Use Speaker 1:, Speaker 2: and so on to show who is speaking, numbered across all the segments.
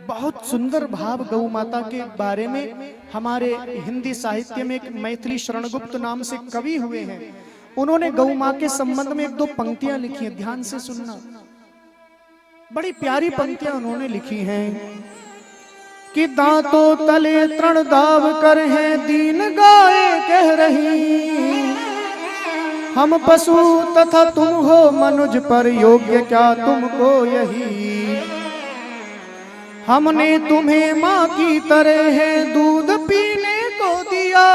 Speaker 1: बहुत सुंदर भाव गौ माता के बारे में हमारे हिंदी साहित्य में एक मैथिली शरणगुप्त नाम से कवि हुए हैं। उन्होंने गौ माँ के संबंध में एक दो पंक्तियां लिखी हैं, ध्यान से सुनना। बड़ी प्यारी पंक्तियां उन्होंने लिखी हैं कि दांतों तले तृण दाव कर हैं दीन गाय कह रही, हम पशु तथा तुम हो मनुज पर योग्य क्या तुमको यही, हमने तुम्हें माँ की तरह है दूध पीने को दिया,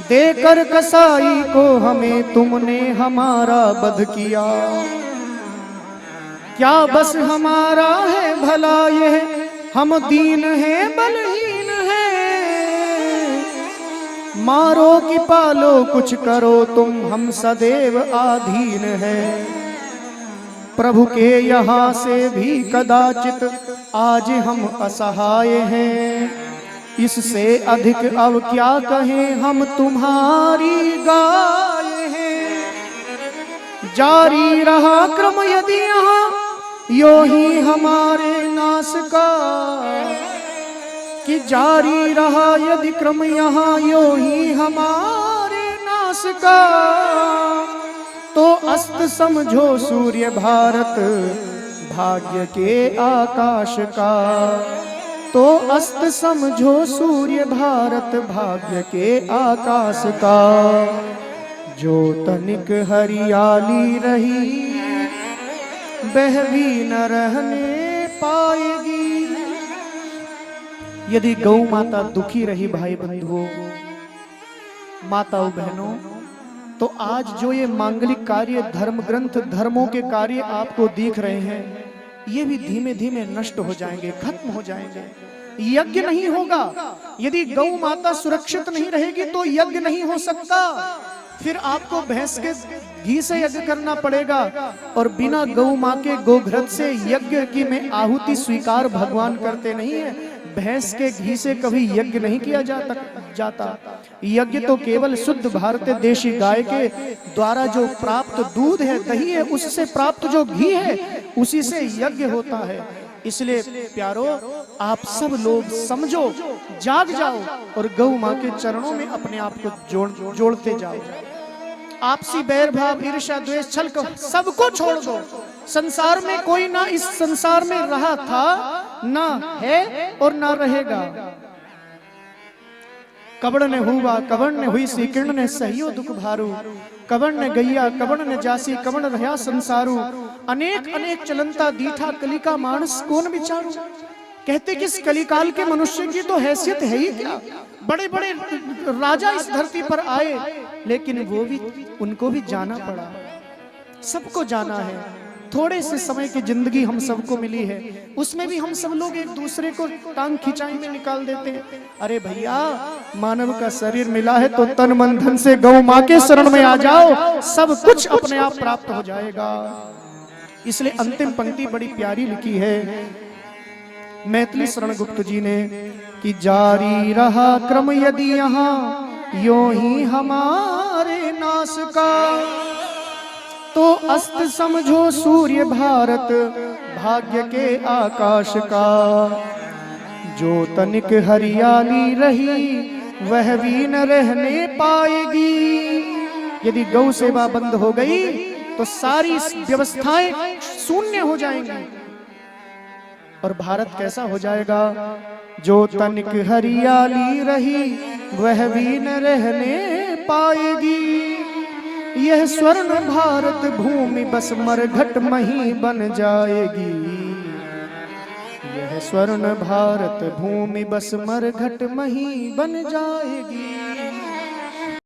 Speaker 1: देकर कसाई को हमें तुमने हमारा वध किया, क्या बस हमारा है भला यह, हम दीन हैं बलहीन हैं, मारो कि पालो कुछ करो तुम हम सदैव आधीन हैं, प्रभु के यहाँ से भी कदाचित आज हम असहाय हैं, इससे अधिक अब क्या कहें हम तुम्हारी गाय हैं, जारी रहा क्रम यदि यहाँ यो ही हमारे नाश का, कि जारी रहा यदि क्रम यहाँ यो ही हमारे नाश का, तो अस्त समझो सूर्य भारत भाग्य के आकाश का, तो अस्त समझो सूर्य भारत भाग्य के आकाश का, जो तनिक हरियाली रही वह भी न रहने पाएगी। यदि गौ माता दुखी रही भाई बंधुओं, माताओं बहनों, तो आज जो ये मांगलिक कार्य, धर्म ग्रंथ, धर्मों के कार्य आपको दिख रहे हैं, ये भी धीमे धीमे नष्ट हो जाएंगे, खत्म हो जाएंगे। यज्ञ नहीं होगा, यदि गौ माता सुरक्षित नहीं रहेगी तो यज्ञ नहीं हो सकता। फिर आपको भैंस के घी से यज्ञ करना पड़ेगा, और बिना गौ माँ के गोघृत से यज्ञ की में आहुति स्वीकार भगवान करते नहीं है। भैंस के घी से कभी यज्ञ नहीं किया जाता। यज्ञ तो केवल शुद्ध भारतीय देशी गाय के द्वारा जो प्राप्त दूध है, दही है, उससे प्राप्त जो घी है, उसी से यज्ञ होता है। इसलिए प्यारो, आप सब लोग समझो, जाग जाओ और गौ माँ के चरणों में अपने आप को जोड़ते जाओ। आपसी बैर भाव, ईर्ष्या, द्वेष, छल सबको छोड़ दो। संसार में कोई ना इस संसार में रहा था, ना है और ना रहेगा। कबड़ ने हुआ, कबड़ ने हुई सी, किरण ने सहियो दुख भारू, कबड़ ने गैया, कबड़ ने जासी, कबड़ रहा संसारू, अनेक अनेक चलंता दीठा कलिका मानस कौन विचारू। कहते कि इस कलिकाल के मनुष्य की तो हैसियत है ही क्या। बड़े बड़े राजा इस धरती पर आए, लेकिन वो भी, उनको भी जाना पड़ा, सबको जाना है। थोड़े से समय की जिंदगी हम सबको मिली है, उसमें भी हम सब लोग एक दूसरे को टांग खिंचाई में निकाल देते हैं। अरे भैया, मानव का शरीर मिला है तो तन मन धन से गौ माँ के शरण में आ जाओ, सब कुछ अपने आप प्राप्त हो जाएगा। इसलिए अंतिम पंक्ति बड़ी प्यारी लिखी है मैथिली शरणगुप्त जी ने कि जारी रहा क्रम यदि यहाँ यो ही हमारे नाश का, तो अस्त समझो सूर्य भारत भाग्य के आकाश का, जो तनिक हरियाली रही वह भी न रहने पाएगी। यदि गौ सेवा बंद हो गई तो सारी व्यवस्थाएं शून्य हो जाएंगी, और भारत कैसा हो जाएगा। जो तनिक हरियाली रही वह भी न रहने पाएगी, यह स्वर्ण भारत भूमि बस मरघट मही बन जाएगी, यह स्वर्ण भारत भूमि बस मरघट मही बन जाएगी।